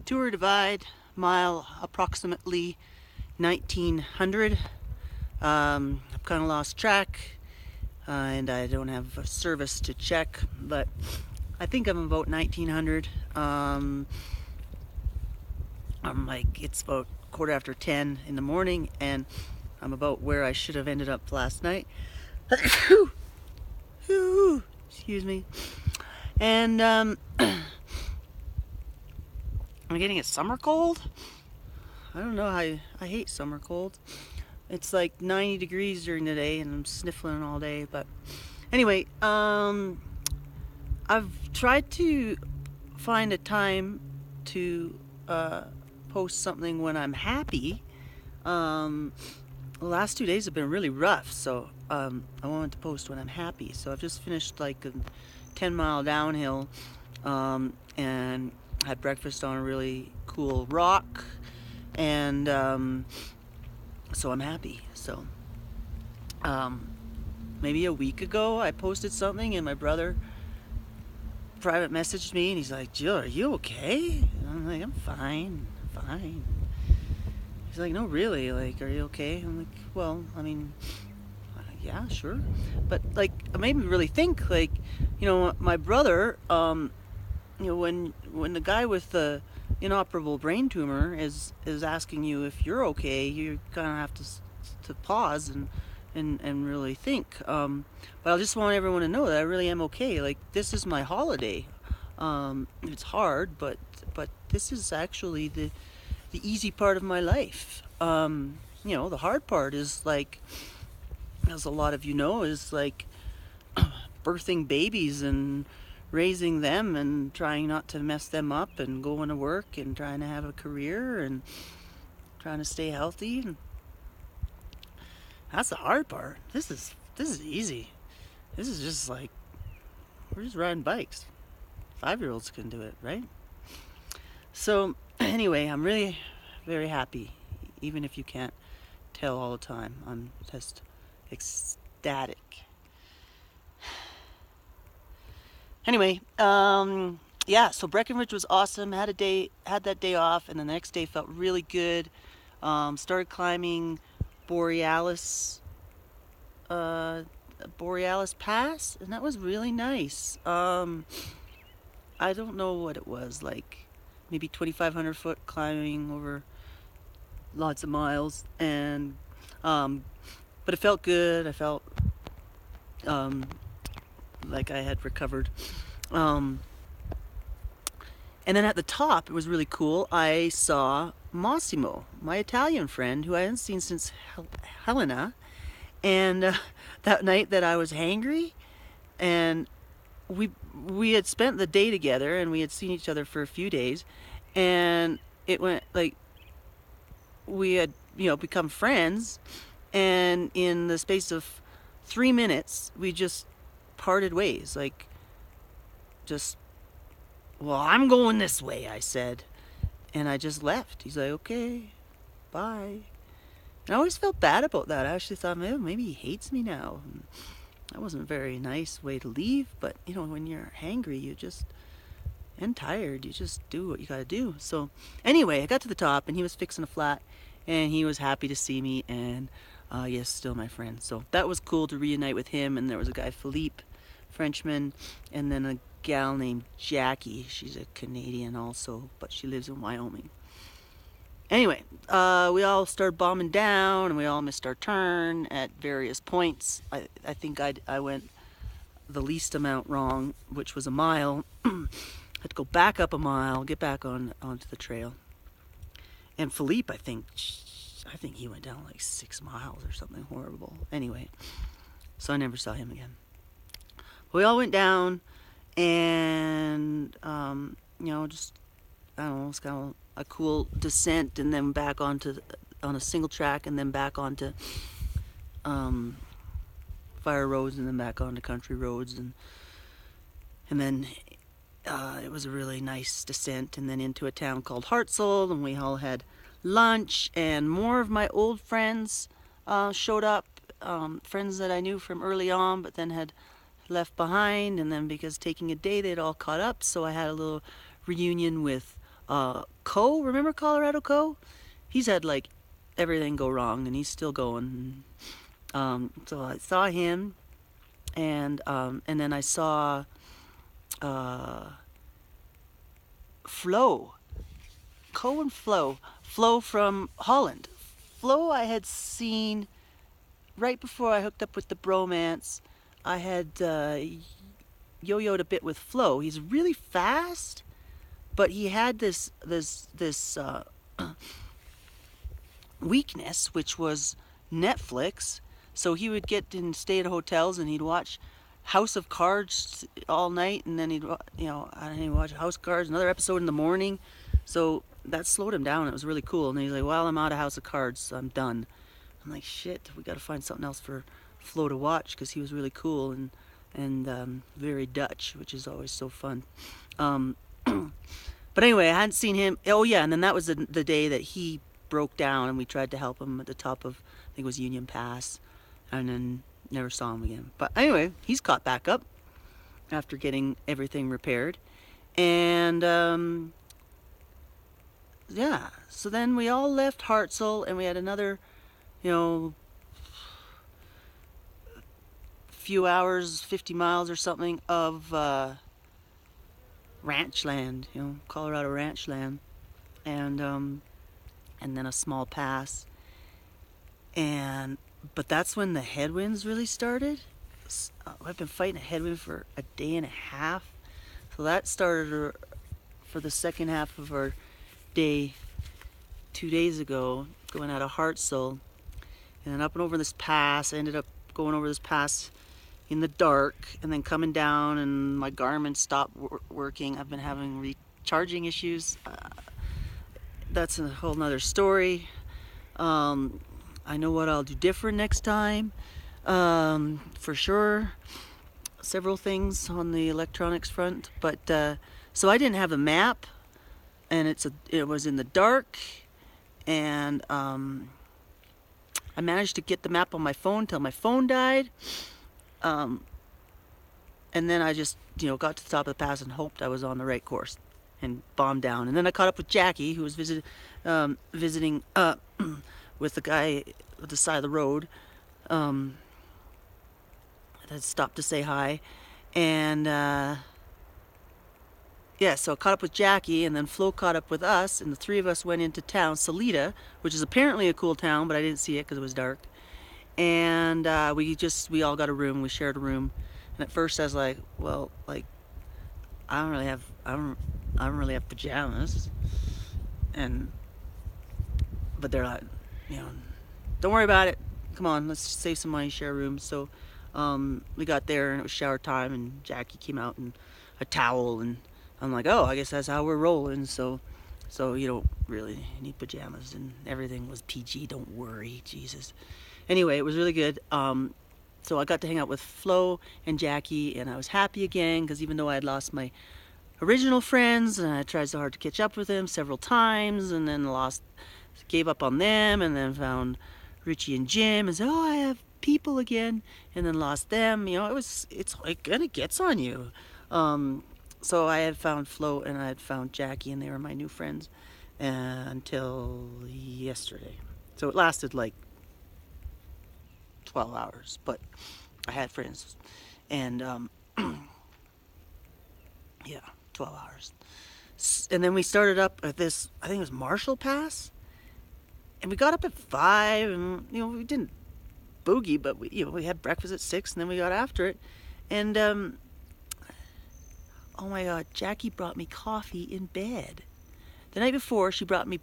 Tour Divide, mile approximately 1900. I've kind of lost track and I don't have a service to check, but I think I'm about 1900. It's about 10:15 in the morning and I'm about where I should have ended up last night. Excuse me. And I'm getting a summer cold. I don't know, I hate summer cold. It's like 90 degrees during the day and I'm sniffling all day. But anyway, I've tried to find a time to post something when I'm happy. The last 2 days have been really rough, so I wanted to post when I'm happy. So I've just finished like a 10-mile downhill and had breakfast on a really cool rock, and so I'm happy. So maybe a week ago I posted something and my brother private messaged me and he's like, "Jill, are you okay?" And I'm like, "I'm fine, fine." He's like, "No, really, like, are you okay?" I'm like, "Well, I mean, yeah, sure." But like, it made me really think, like, my brother, when the guy with the inoperable brain tumor is asking you if you're okay, you kind of have to pause and really think. But I just want everyone to know that I really am okay. Like, this is my holiday. It's hard, but this is actually the easy part of my life. The hard part is, like, as a lot of you know, is like birthing babies and raising them and trying not to mess them up and going to work and trying to have a career and trying to stay healthy. And that's the hard part. This is easy. This is just like, we're just riding bikes. 5-year-olds can do it, right? So anyway, I'm really very happy, even if you can't tell all the time. I'm just ecstatic. Anyway, yeah, so Breckenridge was awesome. Had that day off, and the next day felt really good. Started climbing Borealis Pass, and that was really nice. I don't know what it was, like maybe 2,500 foot climbing over lots of miles, and but it felt good. I felt like I had recovered. And then at the top, it was really cool. I saw Massimo, my Italian friend, who I hadn't seen since Helena. And that night that I was hangry, and we had spent the day together, and we had seen each other for a few days, and it went like we had become friends, and in the space of 3 minutes, we just parted ways. Like, just, "Well, I'm going this way," I said, and I just left. He's like, "Okay, bye." And I always felt bad about that. I actually thought, maybe he hates me now. And that wasn't a very nice way to leave, but when you're hangry, and tired, you just do what you gotta do. So anyway, I got to the top and he was fixing a flat and he was happy to see me, and yes, still my friend. So that was cool to reunite with him. And there was a guy, Philippe, Frenchman, and then a gal named Jackie. She's a Canadian also, but she lives in Wyoming. Anyway, we all started bombing down and we all missed our turn at various points. I think I went the least amount wrong, which was a mile. Had to go back up a mile, get back onto the trail. And Philippe, I think he went down like 6 miles or something horrible. Anyway, so I never saw him again. We all went down, and just, I don't know, it's kind of a cool descent, and then back on a single track, and then back onto fire roads, and then back onto country roads, and then it was a really nice descent, and then into a town called Hartzell, and we all had lunch, and more of my old friends showed up, friends that I knew from early on, but then had left behind, and then because taking a day, they'd all caught up, so I had a little reunion with Remember Colorado Co? He's had like everything go wrong, and he's still going. So I saw him, and then I saw uh, Flo, Co and Flo from Holland. Flo I had seen right before I hooked up with the bromance. I had yo-yoed a bit with Flo. He's really fast, but he had this weakness, which was Netflix. So he would get and stay at hotels, and he'd watch House of Cards all night, and then he'd watch House of Cards, another episode in the morning. So that slowed him down. It was really cool. And he's like, "Well, I'm out of House of Cards, so I'm done." I'm like, "Shit, we got to find something else for Flo to watch," because he was really cool and very Dutch, which is always so fun. Um, but anyway, I hadn't seen him. Oh yeah, and then that was the day that he broke down, and we tried to help him at the top of, I think it was Union Pass, and then never saw him again. But anyway, he's caught back up after getting everything repaired, and yeah. So then we all left Hartzell, and we had another, you know, few hours, 50 miles or something of ranch land, Colorado ranch land, and then a small pass. But that's when the headwinds really started. I've been fighting a headwind for a day and a half. So that started for the second half of our day 2 days ago, going out of Hartzell, and then up and over this pass. I ended up going over this pass in the dark, and then coming down, and my Garmin stopped working. I've been having recharging issues. That's a whole nother story. I know what I'll do different next time, for sure. Several things on the electronics front, but so I didn't have a map, and it was in the dark, and I managed to get the map on my phone till my phone died. And then I just, got to the top of the pass and hoped I was on the right course and bombed down. And then I caught up with Jackie, who was visiting with the guy at the side of the road. I had stopped to say hi. And yeah, so I caught up with Jackie, and then Flo caught up with us, and the three of us went into town, Salida, which is apparently a cool town, but I didn't see it because it was dark. And we all got a room. We shared a room. And at first I was like, well, like, I don't really have pajamas. But they're like, don't worry about it. Come on, let's save some money, share a room. So we got there, and it was shower time, and Jackie came out in a towel, and I'm like, oh, I guess that's how we're rolling. So you don't really need pajamas, and everything was PG. Don't worry, Jesus. Anyway, it was really good. So I got to hang out with Flo and Jackie, and I was happy again, because even though I had lost my original friends, and I tried so hard to catch up with them several times, and then gave up on them, and then found Richie and Jim, and said, oh, I have people again, and then lost them. It kind of gets on you. So I had found Flo, and I had found Jackie, and they were my new friends until yesterday. So it lasted like 12 hours, but I had friends, and yeah, 12 hours. And then we started up at this, I think it was Marshall Pass, and we got up at 5, and we didn't boogie, but we had breakfast at 6, and then we got after it. And oh my God, Jackie brought me coffee in bed. The night before, she brought me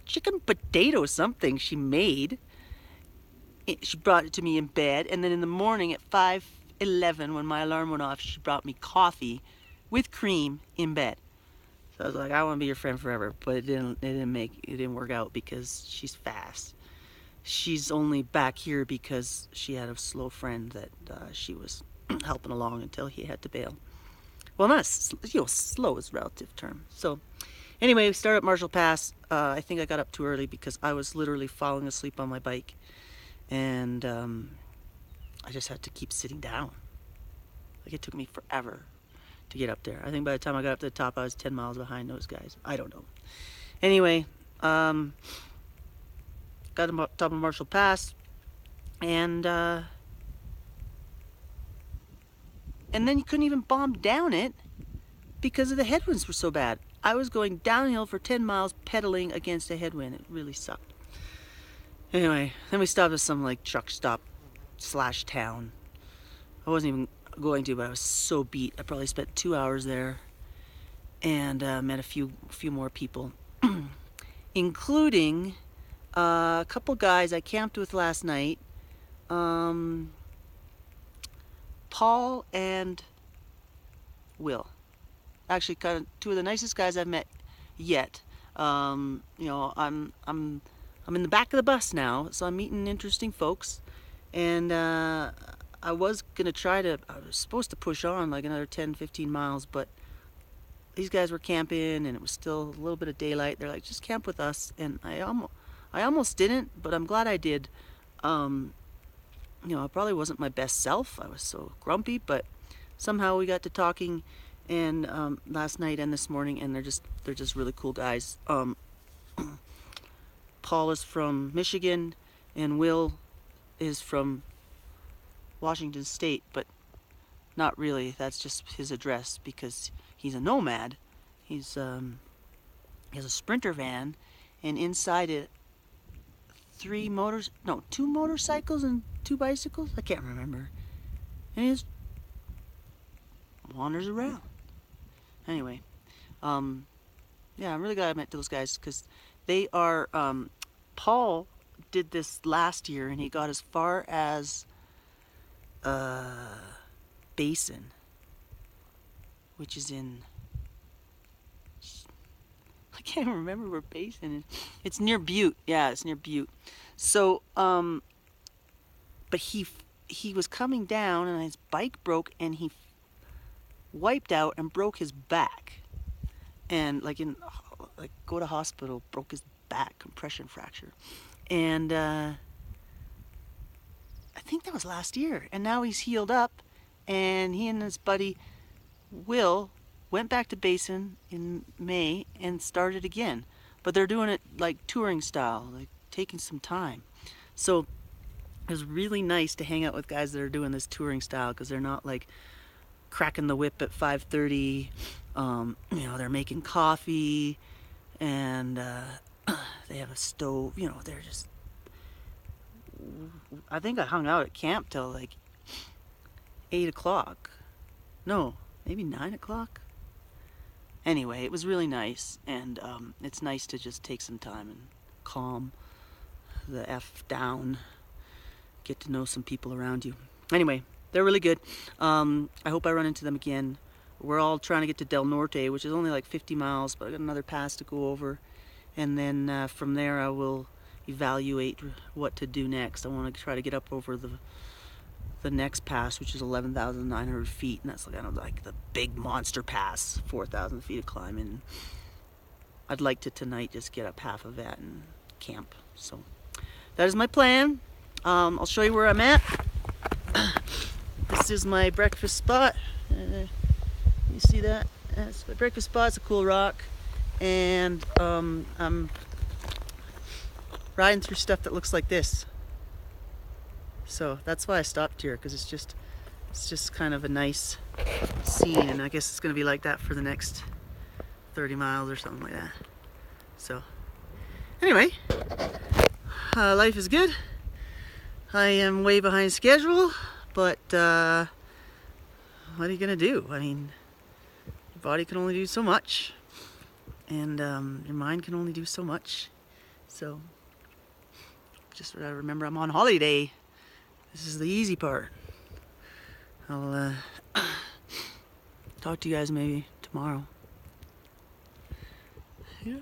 chicken potato something she made. She brought it to me in bed, and then in the morning at 5:11, when my alarm went off, she brought me coffee with cream in bed. So I was like, I want to be your friend forever, but it didn't work out, because she's fast. She's only back here because she had a slow friend that she was helping along until he had to bail. Well, not slow is a relative term. So anyway, we started at Marshall Pass. I think I got up too early because I was literally falling asleep on my bike. And I just had to keep sitting down. Like, it took me forever to get up there. I think by the time I got up to the top, I was 10 miles behind those guys. I don't know. Anyway, got to top of Marshall Pass, and then you couldn't even bomb down it because of the headwinds were so bad. I was going downhill for 10 miles pedaling against a headwind. It really sucked. Anyway, then we stopped at some like truck stop / town. I wasn't even going to, but I was so beat. I probably spent 2 hours there and met a few more people, including a couple guys I camped with last night. Paul and Will. Actually, kind of two of the nicest guys I've met yet. You know, I'm in the back of the bus now, so I'm meeting interesting folks, and I was supposed to push on like another 10-15 miles, but these guys were camping and it was still a little bit of daylight. They're like, just camp with us, and I almost didn't, but I'm glad I did. You know, I probably wasn't my best self. I was so grumpy, but somehow we got to talking, and last night and this morning, and they're just really cool guys. Paul is from Michigan, and Will is from Washington State, but not really. That's just his address because he's a nomad. He has a Sprinter van, and inside it, 2 motorcycles and 2 bicycles. I can't remember. And he just wanders around. Anyway, yeah, I'm really glad I met those guys because they are. Paul did this last year, and he got as far as Basin, which is in. I can't remember where Basin is. It's near Butte. Yeah, it's near Butte. So, but he was coming down, and his bike broke, and he wiped out and broke his back, and go to hospital, broke his back, compression fracture, and I think that was last year, and now he's healed up, and he and his buddy Will went back to Basin in May and started again, but they're doing it like touring style, like taking some time. So it was really nice to hang out with guys that are doing this touring style, because they're not like cracking the whip at 5:30. You know, they're making coffee, and they have a stove. You know, they're just. I think I hung out at camp till like 8 o'clock. No, maybe 9 o'clock. Anyway, it was really nice, and it's nice to just take some time and calm the F down, get to know some people around you. Anyway, they're really good. I hope I run into them again. We're all trying to get to Del Norte, which is only like 50 miles, but I got another pass to go over, and then from there I will evaluate what to do next. I want to try to get up over the next pass, which is 11,900 feet, and that's kind of like the big monster pass, 4,000 feet of climbing. I'd like to tonight just get up half of that and camp. So that is my plan. I'll show you where I'm at. This is my breakfast spot. You see that? That's my breakfast spot. It's a cool rock, and I'm riding through stuff that looks like this. So that's why I stopped here, because it's just kind of a nice scene, and I guess it's going to be like that for the next 30 miles or something like that. So anyway, life is good. I am way behind schedule, but what are you going to do? I mean, your body can only do so much, and your mind can only do so much. So just remember, I'm on holiday. This is the easy part. I'll talk to you guys maybe tomorrow. Yeah.